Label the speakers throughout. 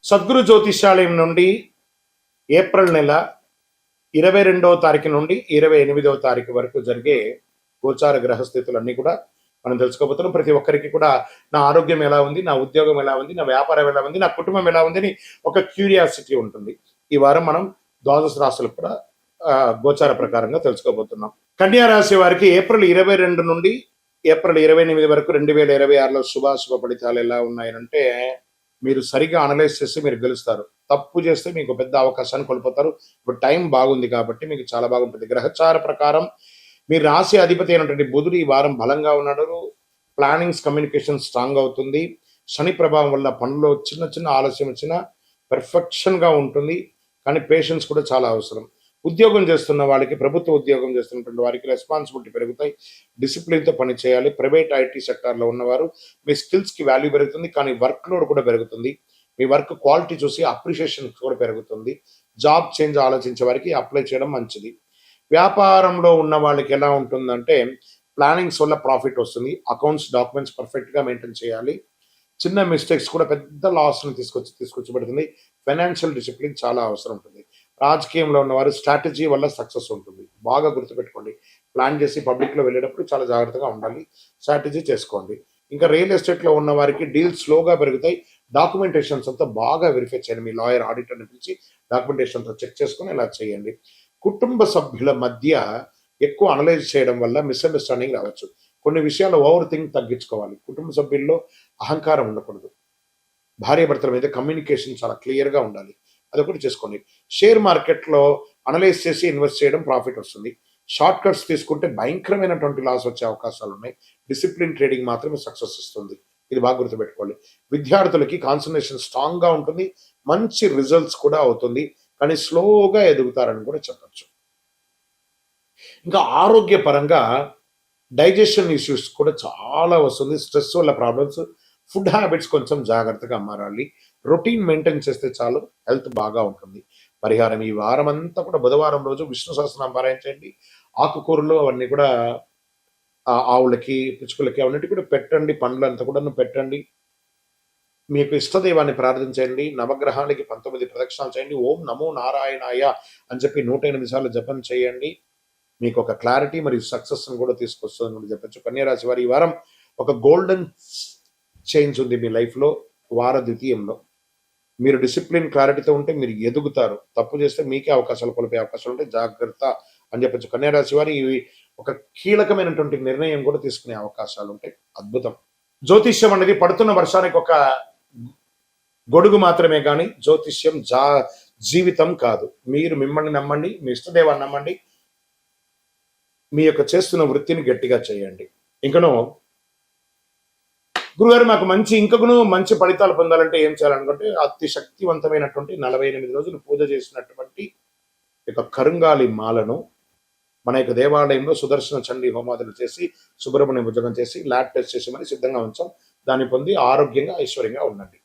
Speaker 1: సద్గురు జ్యోతిష్యాలయం నుండి ఏప్రిల్ నెల 22వ తారీఖు నుండి 28వ తారీఖు వరకు జరిగే గోచార గ్రహస్థితులన్నీ కూడా మనం తెలుసుకోబోతున్నాం. ప్రతి ఒక్కరికి కూడా నా ఆరోగ్యం ఎలా ఉంది, నా ఉద్యోగం ఎలా ఉంది, నా వ్యాపారం ఎలా ఉంది, నా కుటుంబం ఎలా ఉంది అని ఒక క్యూరియాసిటీ ఉంటుంది. ఈ వారం మనం ద్వాదశ రాశులు కూడా గోచార ప్రకారంగా తెలుసుకోబోతున్నాం. కన్యా రాశి వారికి ఏప్రిల్ 22 నుండి ఏప్రిల్ 28 వరకు 2026లో శుభాశుభ ఫలితాలు ఎలా ఉన్నాయంటే, మీరు సరిగా అనలైజ్ చేస్తే మీరు గెలుస్తారు. తప్పు చేస్తే మీకు పెద్ద అవకాశాన్ని కోల్పోతారు. ఇప్పుడు టైం బాగుంది కాబట్టి మీకు చాలా బాగుంటుంది. గ్రహచార ప్రకారం మీ రాశి అధిపతి అయినటువంటి బుధుడు ఈ వారం బలంగా ఉన్నాడు. ప్లానింగ్స్, కమ్యూనికేషన్ స్ట్రాంగ్ అవుతుంది. శని ప్రభావం వల్ల పనుల్లో చిన్న చిన్న ఆలస్యం వచ్చినా పర్ఫెక్షన్గా ఉంటుంది. కానీ పేషెన్స్ కూడా చాలా అవసరం. ఉద్యోగం చేస్తున్న వాళ్ళకి, ప్రభుత్వ ఉద్యోగం చేస్తున్నటువంటి వారికి రెస్పాన్సిబిలిటీ పెరుగుతాయి. డిసిప్లిన్తో పని చేయాలి. ప్రైవేట్ ఐటీ సెక్టార్లో ఉన్నవారు మీ స్కిల్స్కి వాల్యూ పెరుగుతుంది, కానీ వర్క్ లోడ్ కూడా పెరుగుతుంది. మీ వర్క్ క్వాలిటీ చూసి అప్రిషియేషన్ కూడా పెరుగుతుంది. జాబ్ చేంజ్ ఆలోచించే వారికి అప్లై చేయడం మంచిది. వ్యాపారంలో ఉన్న వాళ్ళకి ఎలా ఉంటుందంటే, ప్లానింగ్స్ వల్ల ప్రాఫిట్ వస్తుంది. అకౌంట్స్, డాక్యుమెంట్స్ పర్ఫెక్ట్గా మెయింటైన్ చేయాలి. చిన్న మిస్టేక్స్ కూడా పెద్ద లాస్ని తీసుకొచ్చి పెడుతుంది. ఫైనాన్షియల్ డిసిప్లిన్ చాలా అవసరం ఉంటుంది. రాజకీయంలో ఉన్నవారు స్ట్రాటజీ వల్ల సక్సెస్ ఉంటుంది. బాగా గుర్తుపెట్టుకోండి. ప్లాన్ చేసి పబ్లిక్లో వెళ్ళేటప్పుడు చాలా జాగ్రత్తగా ఉండాలి. స్ట్రాటజీ చేసుకోండి. ఇంకా రియల్ ఎస్టేట్లో ఉన్న వారికి డీల్స్ స్లోగా పెరుగుతాయి. డాక్యుమెంటేషన్స్ అంతా బాగా వెరిఫై చేయండి. మీ లాయర్, ఆడిటర్ని పిలిచి డాక్యుమెంటేషన్తో చెక్ చేసుకుని ఇలా చేయండి. కుటుంబ సభ్యుల మధ్య ఎక్కువ అనలైజ్ చేయడం వల్ల మిస్అండర్స్టాండింగ్ రావచ్చు. కొన్ని విషయాలు ఓవర్ థింక్ తగ్గించుకోవాలి. కుటుంబ సభ్యుల్లో అహంకారం ఉండకూడదు. భార్యాభర్తల మీద కమ్యూనికేషన్ చాలా క్లియర్గా ఉండాలి. అదొకటి చేసుకోండి. షేర్ మార్కెట్లో అనలైజ్ చేసి ఇన్వెస్ట్ చేయడం ప్రాఫిట్ వస్తుంది. షార్ట్ కట్స్ తీసుకుంటే భయంకరమైనటువంటి లాస్ వచ్చే అవకాశాలు ఉన్నాయి. డిసిప్లిన్ ట్రేడింగ్ మాత్రమే సక్సెస్ ఇస్తుంది. ఇది బాగా గుర్తుపెట్టుకోవాలి. విద్యార్థులకి కాన్సన్ట్రేషన్ స్ట్రాంగ్గా ఉంటుంది. మంచి రిజల్ట్స్ కూడా అవుతుంది. కానీ స్లోగా ఎదుగుతారని కూడా చెప్పచ్చు. ఇంకా ఆరోగ్యపరంగా డైజెషన్ ఇష్యూస్ కూడా చాలా వస్తుంది. స్ట్రెస్ వల్ల ప్రాబ్లమ్స్. ఫుడ్ హ్యాబిట్స్ కొంచెం జాగ్రత్తగా మారాలి. రొటీన్ మెయింటైన్ చేస్తే చాలు, హెల్త్ బాగా ఉంటుంది. పరిహారం ఈ వారం అంతా కూడా బుధవారం రోజు విష్ణు సహస్రనామం పారాయణ చేయండి. ఆకుకూరలు అవన్నీ కూడా ఆవులకి, పిచ్చుకలకి అవన్నిటి కూడా పెట్టండి. పండ్లంతా కూడా పెట్టండి. మీకు ఇష్టదైవాన్ని ప్రార్థించండి. నవగ్రహానికి 19 ప్రదక్షిణాలు చేయండి. ఓం నమో నారాయణాయ అని చెప్పి 108 సార్లు జపం చేయండి. మీకు ఒక క్లారిటీ మరియు సక్సెస్ కూడా తీసుకొస్తుందని చెప్పచ్చు. కన్యారాశి వారి ఈ వారం ఒక గోల్డెన్ చేంజ్ ఉంది మీ లైఫ్లో. వార ద్వితీయంలో మీరు డిసిప్లిన్, క్లారిటీతో ఉంటే మీరు ఎదుగుతారు. తప్పు చేస్తే మీకే అవకాశాలు కోల్పోయే అవకాశాలు ఉంటాయి. జాగ్రత్త అని చెప్పచ్చు. కన్యారాశి వారి ఒక కీలకమైనటువంటి నిర్ణయం కూడా తీసుకునే అవకాశాలు ఉంటాయి. అద్భుతం. జ్యోతిష్యం అనేది పడుతున్న వర్షానికి ఒక గొడుగు మాత్రమే, కానీ జ్యోతిష్యం జీవితం కాదు. మీరు మిమ్మల్ని నమ్మండి, మీ ఇష్టదేవాన్ని నమ్మండి, మీ యొక్క చేస్తున్న వృత్తిని గట్టిగా చేయండి. ఇంకనూ గురుగారు మాకు మంచి ఫలితాలు పొందాలంటే ఏం చేయాలనుకుంటే, అతి శక్తివంతమైనటువంటి 48 రోజులు పూజ చేసినటువంటి యొక్క కరుంగాలి మాలను మన యొక్క దేవాలయంలో సుదర్శన చండీ హోమాదులు చేసి, సుబ్రహ్మణ్య భుజగం చేసి, ల్యాబ్ టెస్ట్ చేసి మరి సిద్ధంగా ఉంచాం. దాన్ని పొంది ఆరోగ్యంగా, ఐశ్వర్యంగా ఉండండి.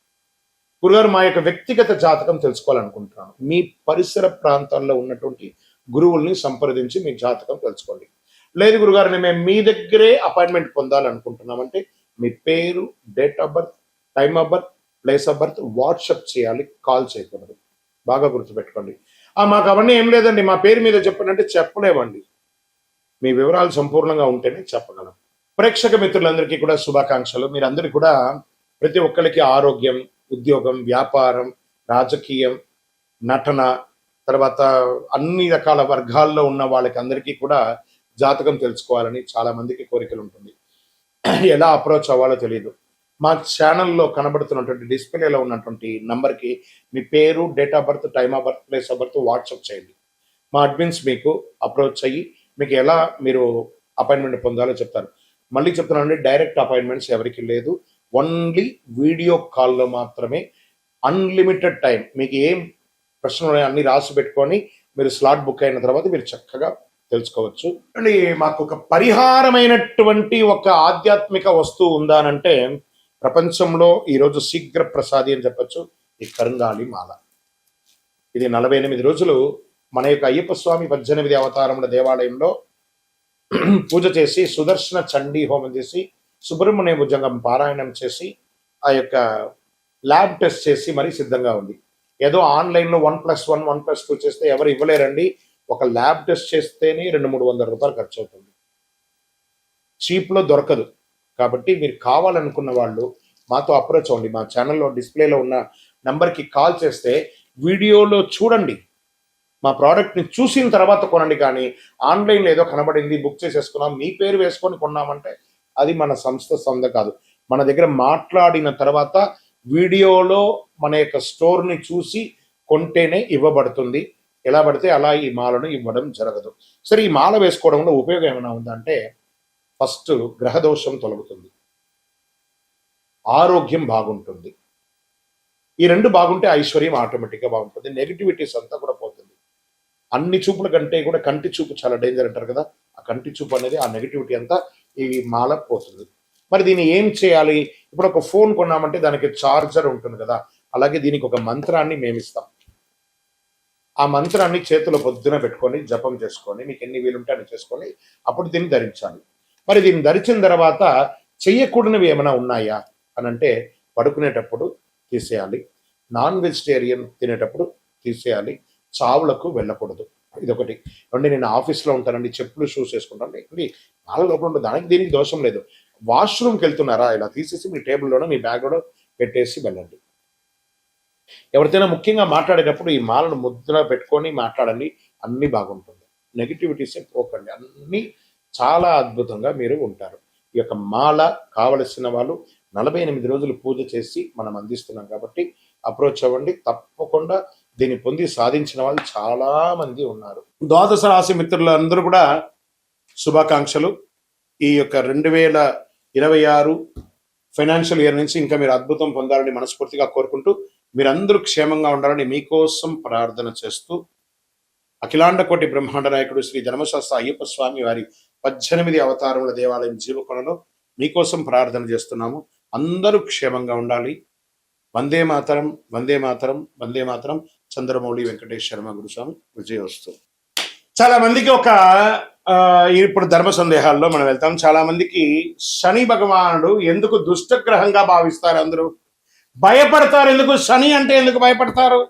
Speaker 1: గురుగారు మా యొక్క వ్యక్తిగత జాతకం తెలుసుకోవాలనుకుంటున్నాను. మీ పరిసర ప్రాంతాల్లో ఉన్నటువంటి గురువుల్ని సంప్రదించి మీ జాతకం తెలుసుకోండి. లేదు గురుగారు మేము మీ దగ్గరే అపాయింట్మెంట్ పొందాలనుకుంటున్నామంటే మీ పేరు, date of birth, time of birth, place of birth WhatsApp చేయాలి, కాల్ చేయకూడదు. బాగా గుర్తుపెట్టుకోండి. మాకు అవన్నీ ఏం లేదండి, మా పేరు మీద చెప్పనంటే చెప్పలేమండి. మీ వివరాలు సంపూర్ణంగా ఉంటేనే చెప్పగలం. ప్రేక్షక మిత్రులందరికీ కూడా శుభాకాంక్షలు. మీరందరికీ కూడా ప్రతి ఒక్కరికి ఆరోగ్యం, ఉద్యోగం, వ్యాపారం, రాజకీయం, నటన, తర్వాత అన్ని రకాల వర్గాల్లో ఉన్న వాళ్ళకి అందరికీ కూడా జాతకం తెలుసుకోవాలని చాలా మందికి కోరికలు ఉంటుంది. ఎలా అప్రోచ్ అవ్వాలో తెలియదు. మా ఛానల్లో కనబడుతున్నటువంటి డిస్ప్లేలో ఉన్నటువంటి నంబర్కి మీ పేరు, date of birth, time of birth, place of birth WhatsApp చేయండి. మా అడ్మిన్స్ మీకు అప్రోచ్ అయ్యి మీకు ఎలా మీరు అపాయింట్మెంట్ పొందాలో చెప్తారు. మళ్ళీ చెప్తున్నానండి, డైరెక్ట్ అపాయింట్మెంట్స్ ఎవరికి లేదు. ఓన్లీ వీడియో కాల్లో మాత్రమే. Unlimited time. మీకు ఏం ప్రశ్నలు అన్ని రాసి పెట్టుకొని మీరు స్లాట్ బుక్ అయిన తర్వాత మీరు చక్కగా తెలుసుకోవచ్చు. అండి మాకు ఒక పరిహారమైనటువంటి ఒక ఆధ్యాత్మిక వస్తువు ఉందా అంటే, ప్రపంచంలో ఈరోజు శీఘ్ర ప్రసాది అని చెప్పచ్చు, ఈ కరుంగాలి మాల. ఇది 48 రోజులు మన యొక్క అయ్యప్ప స్వామి 18 అవతారముల దేవాలయంలో పూజ చేసి, సుదర్శన చండీ హోమం చేసి, సుబ్రహ్మణ్య భుజంగం పారాయణం చేసి, ఆ యొక్క ల్యాబ్ టెస్ట్ చేసి మరీ సిద్ధంగా ఉంది. ఏదో ఆన్లైన్లో 1+1 1+2 చేస్తే ఎవరు ఇవ్వలేరండి. ఒక ల్యాబ్ టెస్ట్ చేస్తేనే 200-300 రూపాయలు ఖర్చు అవుతుంది. చీప్లో దొరకదు. కాబట్టి మీరు కావాలనుకున్న వాళ్ళు మాతో అప్రోచ్ అవ్వండి. మా ఛానల్లో డిస్ప్లేలో ఉన్న నెంబర్కి కాల్ చేస్తే వీడియోలో చూడండి, మా ప్రోడక్ట్ని చూసిన తర్వాత కొనండి. కానీ ఆన్లైన్లో ఏదో కనబడింది బుక్ చేసేసుకున్నాం మీ పేరు వేసుకొని కొన్నామంటే అది మన సంస్థ సొంత కాదు. మన దగ్గర మాట్లాడిన తర్వాత వీడియోలో మన యొక్క స్టోర్ని చూసి కొంటేనే ఇవ్వబడుతుంది. ఎలా పడితే అలా ఈ మాలను ఇవ్వడం జరగదు. సరే, ఈ మాల వేసుకోవడంలో ఉపయోగం ఏమైనా ఉందంటే, ఫస్ట్ గ్రహదోషం తొలగుతుంది, ఆరోగ్యం బాగుంటుంది. ఈ రెండు బాగుంటే ఐశ్వర్యం ఆటోమేటిక్గా బాగుంటుంది. నెగిటివిటీస్ అంతా కూడా పోతుంది. అన్ని చూపుల కంటే కూడా కంటి చూపు చాలా డేంజర్ అంటారు కదా, ఆ కంటి చూపు అనేది ఆ నెగిటివిటీ అంతా ఈ మాల పోతుంది. మరి దీన్ని ఏం చేయాలి? ఇప్పుడు ఒక ఫోన్ కొన్నామంటే దానికి చార్జర్ ఉంటుంది కదా, అలాగే దీనికి ఒక మంత్రాన్ని మేమిస్తాం. ఆ మంత్రాన్ని చేతిలో పొద్దున పెట్టుకొని జపం చేసుకొని మీకు ఎన్ని వీలుంటే అని చేసుకొని అప్పుడు దీన్ని ధరించాలి. మరి దీన్ని ధరించిన తర్వాత చెయ్యకూడనివి ఏమైనా ఉన్నాయా అని అంటే, పడుకునేటప్పుడు తీసేయాలి, నాన్ వెజిటేరియన్ తినేటప్పుడు తీసేయాలి, చావులకు వెళ్ళకూడదు. ఇదొకటి. అంటే నేను ఆఫీస్లో ఉంటానండి, చెప్పులు షూస్ వేసుకుంటాను అండి, నాలుగు లోపల ఉంటుంది, దానికి దీనికి దోషం లేదు. వాష్రూమ్కి వెళ్తున్నారా, ఇలా తీసేసి మీ టేబుల్లోనో మీ బ్యాగ్లోనో పెట్టేసి వెళ్ళండి. ఎవరితోనైనా ముఖ్యంగా మాట్లాడేటప్పుడు ఈ మాలను ముద్ర పెట్టుకొని మాట్లాడండి, అన్నీ బాగుంటుంది. నెగిటివిటీసే పోకండి, అన్నీ చాలా అద్భుతంగా మీరు ఉంటారు. ఈ యొక్క మాల కావలసిన వాళ్ళు 48 రోజులు పూజ చేసి మనం అందిస్తున్నాం కాబట్టి అప్రోచ్ అవ్వండి. తప్పకుండా దీన్ని పొంది సాధించిన వాళ్ళు చాలా మంది ఉన్నారు. ద్వాదశ రాశి మిత్రులందరూ కూడా శుభాకాంక్షలు. ఈ యొక్క 2026 ఫైనాన్షియల్ ఇయర్ నుంచి ఇంకా మీరు అద్భుతం పొందాలని మనస్ఫూర్తిగా కోరుకుంటూ, మీరందరూ క్షేమంగా ఉండాలని మీకోసం ప్రార్థన చేస్తూ, అఖిలాండ కోటి బ్రహ్మాండ నాయకుడు శ్రీ ధర్మశాస్త్ర అయ్యప్ప స్వామి వారి 18 అవతారముల దేవాలయం జీవకొండలో మీకోసం ప్రార్థన చేస్తున్నాము. అందరూ క్షేమంగా ఉండాలి. వందే మాతరం, వందే మాతరం, వందే మాతరం. చంద్రమౌళి వెంకటేష్ శర్మ గురుస్వామి. విజయోస్తు. చాలా మందికి ఇప్పుడు ధర్మ సందేహాల్లో మనం వెళ్తాం. చాలా మందికి శని భగవానుడు ఎందుకు దుష్టగ్రహంగా భావిస్తారు? అందరూ భయపడతారు. ఎందుకు శని అంటే ఎందుకు భయపడతారు?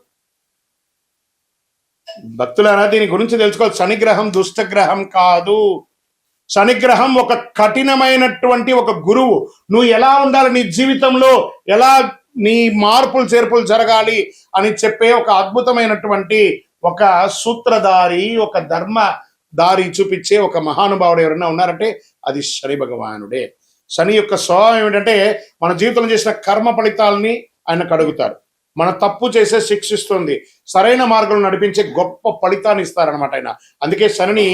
Speaker 1: భక్తులారా, దీని గురించి తెలుసుకోవాలి. శనిగ్రహం దుష్టగ్రహం కాదు. శనిగ్రహం ఒక కఠినమైనటువంటి ఒక గురువు. నువ్వు ఎలా ఉండాలి, నీ జీవితంలో ఎలా నీ మార్పులు చేర్పులు జరగాలి అని చెప్పే ఒక అద్భుతమైనటువంటి ఒక సూత్రధారి, ఒక ధర్మ దారి చూపించే ఒక మహానుభావుడు ఎవరైనా ఉన్నారంటే అది శని భగవానుడే. శని యొక్క స్వభావం ఏమిటంటే, మన జీవితంలో చేసిన కర్మ ఫలితాలని ఆయన కడుగుతారు. మన తప్పు చేసే శిక్షిస్తుంది, సరైన మార్గంలో నడిపించే గొప్ప ఫలితాన్ని ఇస్తారనమాట ఆయన. అందుకే శనిని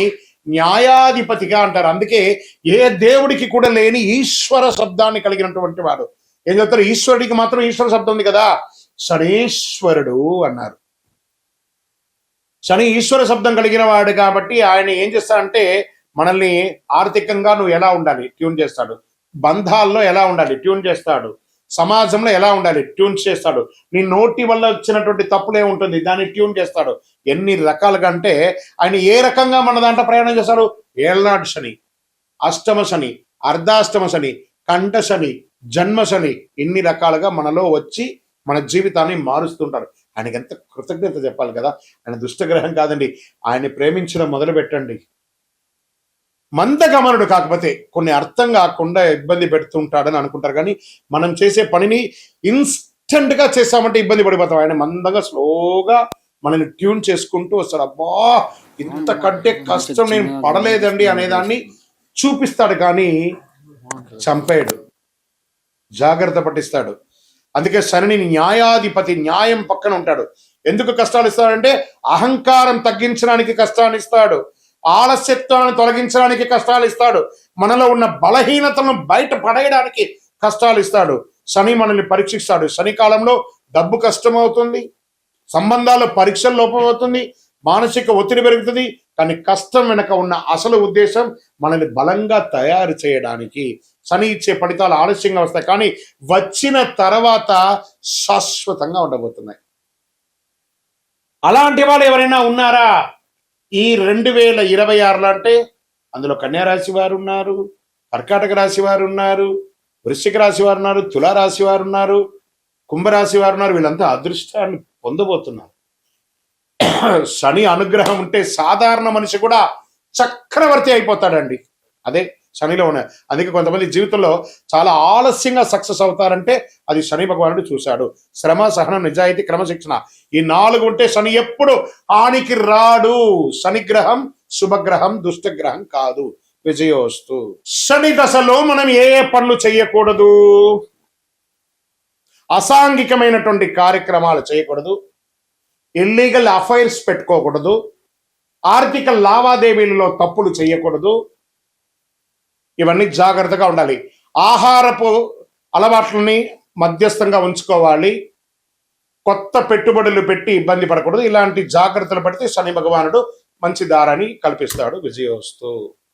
Speaker 1: న్యాయాధిపతిగా అంటారు. అందుకే ఏ దేవుడికి కూడా లేని ఈశ్వర శబ్దాన్ని కలిగినటువంటి వాడు. ఏం చెప్తారు? ఈశ్వరుడికి మాత్రం ఈశ్వర శబ్దం ఉంది కదా, శనీశ్వరుడు అన్నారు. శని ఈశ్వర శబ్దం కలిగిన వాడు కాబట్టి ఆయన ఏం చేస్తాడంటే, మనల్ని ఆర్థికంగా నువ్వు ఎలా ఉండాలి ట్యూన్ చేస్తాడు, బంధాల్లో ఎలా ఉండాలి ట్యూన్ చేస్తాడు, సమాజంలో ఎలా ఉండాలి ట్యూన్ చేస్తాడు, నీ నోటి వల్ల వచ్చినటువంటి తప్పులే ఉంటుంది దాన్ని ట్యూన్ చేస్తాడు. ఎన్ని రకాలుగా అంటే ఆయన ఏ రకంగా మన దాంట్లో ప్రయాణం చేస్తాడు? ఏళ్ళనాడు శని, అష్టమ శని, అర్ధాష్టమ శని, కంఠ శని, జన్మ శని, ఇన్ని రకాలుగా మనలో వచ్చి మన జీవితాన్ని మారుస్తుంటారు. ఆయనకి ఎంత కృతజ్ఞత చెప్పాలి కదా. ఆయన దుష్టగ్రహం కాదండి. ఆయన్ని ప్రేమించడం మొదలు పెట్టండి. మందగమనుడు, కాకపోతే కొన్ని అర్థం కాకుండా ఇబ్బంది పెడుతుంటాడని అనుకుంటారు. కానీ మనం చేసే పనిని ఇన్స్టెంట్ గా చేస్తామంటే ఇబ్బంది పడిపోతాం. ఆయన మందంగా స్లోగా మనల్ని ట్యూన్ చేసుకుంటూ వస్తాడు. అబ్బా, ఇంతకంటే కష్టం నేను పడలేదండి అనేదాన్ని చూపిస్తాడు, కానీ చంపేయడు, జాగ్రత్త పట్టిస్తాడు. అందుకే శని న్యాయాధిపతి, న్యాయం పక్కన ఉంటాడు. ఎందుకు కష్టాలు ఇస్తాడంటే, అహంకారం తగ్గించడానికి కష్టాన్ని ఇస్తాడు, ఆలస్యత్వాన్ని తొలగించడానికి కష్టాలు ఇస్తాడు, మనలో ఉన్న బలహీనతలను బయట పడేయడానికి కష్టాలు ఇస్తాడు. శని మనల్ని పరీక్షిస్తాడు. శని కాలంలో డబ్బు కష్టమవుతుంది, సంబంధాల్లో పరీక్షలు లోపం అవుతుంది, మానసిక ఒత్తిడి పెరుగుతుంది. కానీ కష్టం వెనక ఉన్న అసలు ఉద్దేశం మనల్ని బలంగా తయారు చేయడానికి. శని ఇచ్చే ఫలితాలు ఆలస్యంగా వస్తాయి, కానీ వచ్చిన తర్వాత శాశ్వతంగా ఉండబోతున్నాయి. అలాంటి వాళ్ళు ఎవరైనా ఉన్నారా ఈ 2026లో అంటే? అందులో కన్యా రాశి వారు ఉన్నారు, కర్కాటక రాశి వారు ఉన్నారు, వృశ్చిక రాశి వారు ఉన్నారు, తులారాశి వారు ఉన్నారు, కుంభరాశి వారు ఉన్నారు, వీళ్ళంతా అదృష్టాన్ని పొందబోతున్నారు. శని అనుగ్రహం ఉంటే సాధారణ మనిషి కూడా చక్రవర్తి అయిపోతాడండి. అదే శనిలో ఉన్న. అందుకే కొంతమంది జీవితంలో చాలా ఆలస్యంగా సక్సెస్ అవుతారంటే అది శని భగవానుడు చూశాడు. శ్రమ, సహనం, నిజాయితీ, క్రమశిక్షణ, ఈ 4 ఉంటే శని ఎప్పుడు హానికి రాడు. శనిగ్రహం శుభగ్రహం, దుష్టగ్రహం కాదు. విజయోస్తు. శని దశలో మనం ఏ ఏ పనులు చేయకూడదు? అసాంఘికమైనటువంటి కార్యక్రమాలు చేయకూడదు, ఇల్లీగల్ అఫైర్స్ పెట్టుకోకూడదు, ఆర్థిక లావాదేవీలలో తప్పులు చేయకూడదు. ఇవన్నీ జాగ్రత్తగా ఉండాలి. ఆహారపు అలవాట్లని మధ్యస్థంగా ఉంచుకోవాలి. కొత్త పెట్టుబడులు పెట్టి ఇబ్బంది పడకూడదు. ఇలాంటి జాగ్రత్తలు పడితే శని భగవానుడు మంచి దారాన్ని కల్పిస్తాడు. విజయోస్తు.